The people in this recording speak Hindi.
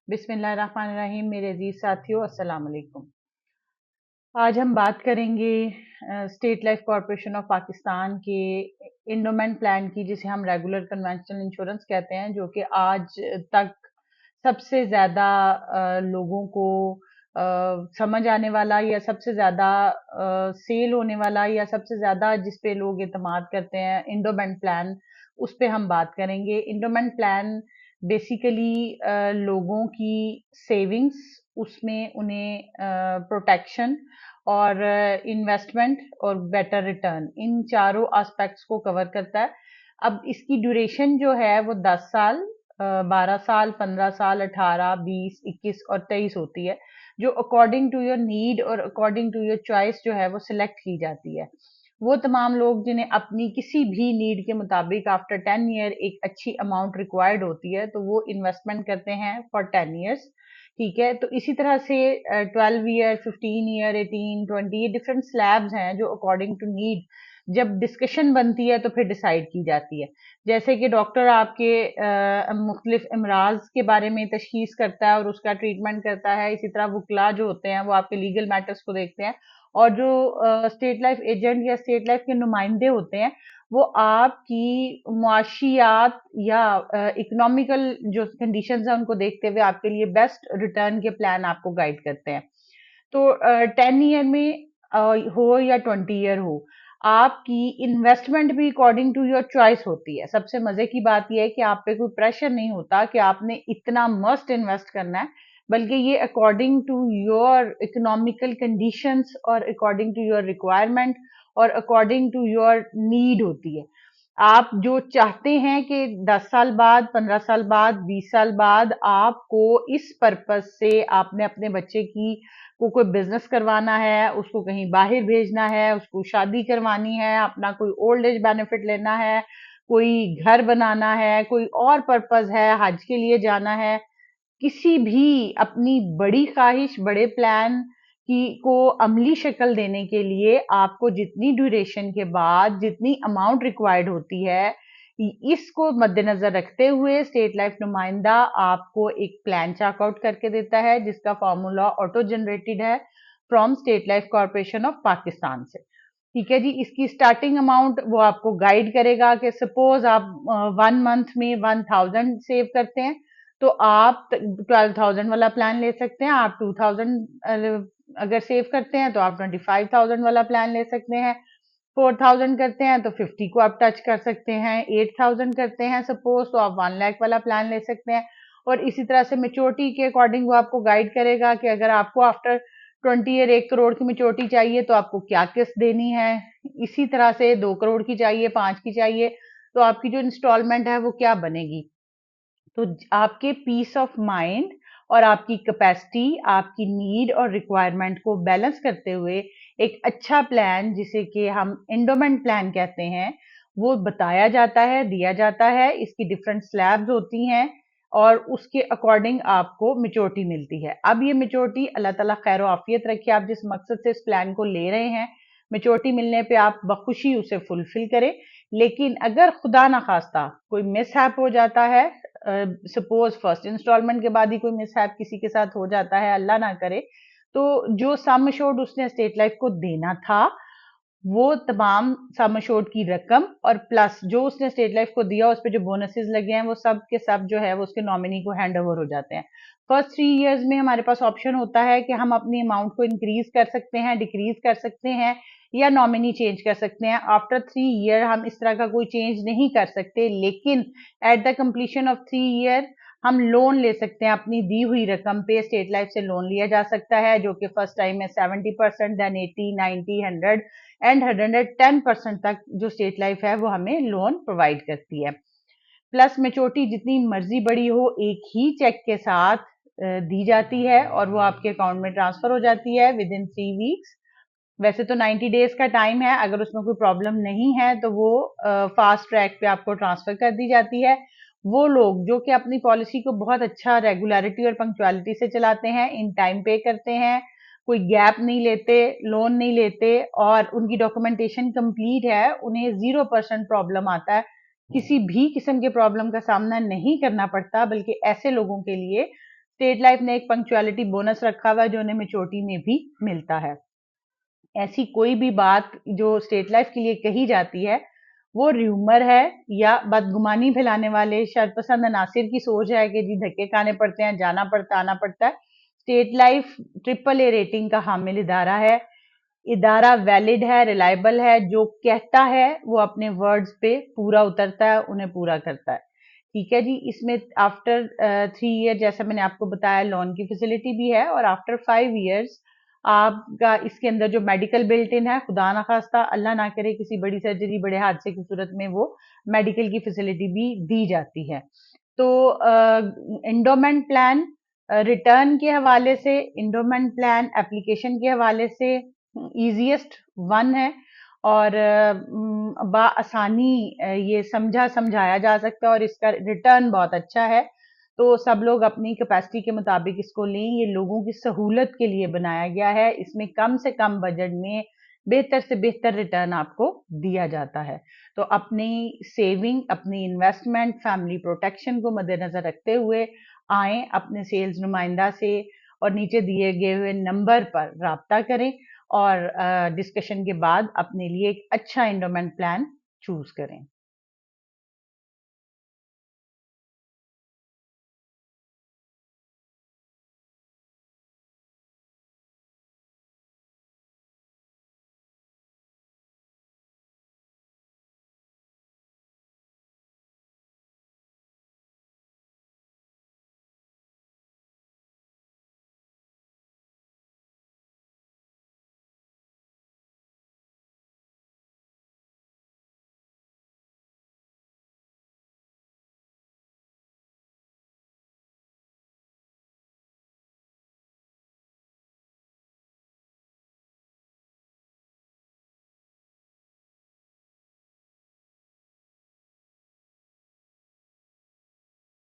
बिस्मिल्लाहिर्रहमानिर्रहीम। मेरे अजीज साथियों, अस्सलाम वालेकुम। आज हम बात करेंगे state life corporation of Pakistan के इंडोमेंट प्लान की, जिसे हम रेगुलर कन्वेंशनल इंश्योरेंस कहते हैं, जो कि आज तक सबसे ज्यादा लोगों को समझ आने वाला या सबसे ज्यादा सेल होने वाला या सबसे ज्यादा जिस पे लोग एतमाद करते हैं, इंडोमेंट प्लान। उस पे हम बात करेंगे। इंडोमेंट प्लान बेसिकली लोगों की सेविंग्स, उसमें उन्हें प्रोटेक्शन और इन्वेस्टमेंट और बेटर रिटर्न, इन चारों एस्पेक्ट्स को कवर करता है। अब इसकी ड्यूरेशन जो है वो 10 साल, 12 साल, 15 साल, 18, 20, 21 और 23 होती है, जो अकॉर्डिंग टू योर नीड और अकॉर्डिंग टू योर चॉइस जो है वो सिलेक्ट की जाती है। वो तमाम लोग जिन्हें अपनी किसी भी नीड के मुताबिक आफ्टर 10 ईयर एक अच्छी अमाउंट रिक्वायर्ड होती है, तो वो इन्वेस्टमेंट करते हैं फॉर 10 ईयर्स। ठीक है, तो इसी तरह से 12 ईयर, 15 ईयर, 18, 20, ये डिफरेंट स्लैब्स हैं जो अकॉर्डिंग टू नीड जब डिस्कशन बनती है तो फिर डिसाइड की जाती है। जैसे कि डॉक्टर आपके मुख्तलिफ अमराज के बारे में तशखीस करता है और उसका ट्रीटमेंट करता है, इसी तरह वकला जो होते हैं वो आपके लीगल मैटर्स को देखते हैं, और जो स्टेट लाइफ एजेंट या स्टेट लाइफ के नुमाइंदे होते हैं वो आपकी मुआशियात या इकोनॉमिकल जो कंडीशंस हैं उनको देखते हुए आपके लिए बेस्ट रिटर्न के प्लान आपको गाइड करते हैं। तो 10 ईयर में हो या 20 ईयर हो, आपकी इन्वेस्टमेंट भी अकॉर्डिंग टू योर चॉइस होती है। सबसे मजे की बात यह है कि आप पे कोई प्रेशर नहीं होता कि आपने इतना मस्ट इन्वेस्ट करना है, बल्कि ये according to your economical conditions और अकॉर्डिंग टू योर रिक्वायरमेंट और अकॉर्डिंग टू योर नीड होती है। आप जो चाहते हैं कि 10 साल बाद, 15 साल बाद, 20 साल बाद आपको इस पर्पस से आपने अपने बच्चे की को कोई बिजनेस करवाना है, उसको कहीं बाहर भेजना है, उसको शादी करवानी है, अपना कोई ओल्ड एज बेनिफिट लेना है, कोई घर बनाना है, कोई और पर्पस है, हज के लिए जाना है, किसी भी अपनी बड़ी ख्वाहिश, बड़े प्लान की को अमली शक्ल देने के लिए आपको जितनी ड्यूरेशन के बाद जितनी अमाउंट रिक्वायर्ड होती है, इसको मद्देनजर रखते हुए स्टेट लाइफ नुमाइंदा आपको एक प्लान चेकआउट करके देता है, जिसका फॉर्मूला ऑटो जनरेटेड है from state life corporation of Pakistan से। ठीक है जी, इसकी स्टार्टिंग अमाउंट वो आपको गाइड करेगा कि सपोज आप 1 मंथ में 1000 सेव करते हैं, तो आप 12,000 वाला प्लान ले सकते हैं। आप 2000 अगर सेव करते हैं तो आप 25,000 वाला प्लान ले सकते हैं। 4000 करते हैं तो 50 को आप टच कर सकते हैं। 8000 करते हैं सपोज, तो आप 1 लाख वाला प्लान ले सकते हैं। और इसी तरह से मेच्योरिटी के अकॉर्डिंग वो आपको गाइड करेगा कि अगर आपको आफ्टर 20 ईयर 1 करोड़ की मेच्योरिटी चाहिए तो आपको क्या किस्त देनी है। इसी तरह से 2 करोड़ की चाहिए, 5 की चाहिए, तो आपकी जो इंस्टॉलमेंट है वो क्या बनेगी। तो आपके पीस ऑफ माइंड और आपकी कैपेसिटी, आपकी नीड और रिक्वायरमेंट को बैलेंस करते हुए एक अच्छा प्लान, जिसे कि हम एंडोमेंट प्लान कहते हैं, वो बताया जाता है, दिया जाता है। इसकी डिफरेंट स्लैब्स होती हैं और उसके अकॉर्डिंग आपको मेच्योरिटी मिलती है। अब ये मेच्योरिटी अल्लाह ताला खैर आफियत रखे, आप जिस मकसद से इस प्लान को ले रहे हैं, मेच्योरिटी मिलने पे आप बखुशी उसे फुलफिल करें। लेकिन अगर खुदा ना खास्ता कोई मिसहैप हो जाता है, सपोज फर्स्ट इंस्टॉलमेंट के बाद ही कोई मिसहैप किसी के साथ हो जाता है, अल्लाह ना करे, तो जो सम एश्योर्ड उसने स्टेट लाइफ को देना था, वो तमाम सम एश्योर्ड की रकम और प्लस जो उसने स्टेट लाइफ को दिया, उस पर जो बोनसेस लगे हैं, वो सब के सब जो है वो उसके नॉमिनी को हैंड ओवर हो जाते हैं। फर्स्ट 3 इयर्स में हमारे पास ऑप्शन होता है कि हम अपनी अमाउंट को इंक्रीज कर सकते हैं, डिक्रीज कर सकते हैं या नॉमिनी चेंज कर सकते हैं। आफ्टर 3 ईयर हम इस तरह का कोई चेंज नहीं कर सकते, लेकिन at the completion of 3 year हम लोन ले सकते हैं। अपनी दी हुई रकम पे स्टेट लाइफ से लोन लिया जा सकता है, जो कि फर्स्ट टाइम में 70%, देन 80, 90, 100 एंड 110% तक जो स्टेट लाइफ है वो हमें लोन प्रोवाइड करती है। प्लस मेच्योरिटी जितनी मर्जी बड़ी हो, एक ही चेक के साथ दी जाती है और वो आपके अकाउंट में ट्रांसफर हो जाती है विद इन 3 वीक्स। वैसे तो 90 डेज का टाइम है, अगर उसमें कोई प्रॉब्लम नहीं है तो वो फास्ट ट्रैक पे आपको ट्रांसफर कर दी जाती है। वो लोग जो कि अपनी पॉलिसी को बहुत अच्छा रेगुलरिटी और पंक्चुअलिटी से चलाते हैं, इन टाइम पे करते हैं, कोई गैप नहीं लेते, लोन नहीं लेते और उनकी डॉक्यूमेंटेशन कंप्लीट है, उन्हें 0% प्रॉब्लम आता है, किसी भी किस्म के प्रॉब्लम का सामना नहीं करना पड़ता, बल्कि ऐसे लोगों के लिए स्टेट लाइफ ने एक पंक्चुअलिटी बोनस रखा हुआ है जो उन्हें मेच्योरिटी में भी मिलता है। ऐसी कोई भी बात जो स्टेट लाइफ के लिए कही जाती है वो र्यूमर है या बदगुमानी फैलाने वाले शरपसंद अनासिर की सोच है कि जी धक्के खाने पड़ते हैं, जाना पड़ता, आना पड़ता है। स्टेट लाइफ AAA रेटिंग का हामिल इदारा है। इदारा वैलिड है, रिलायबल है, जो कहता है वो अपने वर्ड्स पे पूरा उतरता है, उन्हें पूरा करता है। ठीक है जी। इसमें आफ्टर 3 ईयर जैसा मैंने आपको बताया लोन की फैसिलिटी भी है, और आफ्टर 5 ईयर्स आपका इसके अंदर जो मेडिकल बिल्ट इन है, खुदा ना खास्ता अल्लाह ना करे किसी बड़ी सर्जरी बड़े हादसे की सूरत में वो मेडिकल की फैसिलिटी भी दी जाती है। तो इंडोमेंट प्लान रिटर्न के हवाले से, इंडोमेंट प्लान एप्लीकेशन के हवाले से ईजीएस्ट वन है, और आसानी ये समझाया जा सकता है, और इसका रिटर्न बहुत अच्छा है। तो सब लोग अपनी कैपेसिटी के मुताबिक इसको लें। ये लोगों की सहूलत के लिए बनाया गया है। इसमें कम से कम बजट में बेहतर से बेहतर रिटर्न आपको दिया जाता है। तो अपनी सेविंग, अपनी इन्वेस्टमेंट, फैमिली प्रोटेक्शन को मद्देनजर रखते हुए आए अपने सेल्स नुमाइंदा से, और नीचे दिए गए हुए नंबर पर राब्ता करें, और डिस्कशन के बाद अपने लिए एक अच्छा एंडोमेंट प्लान चूज करें।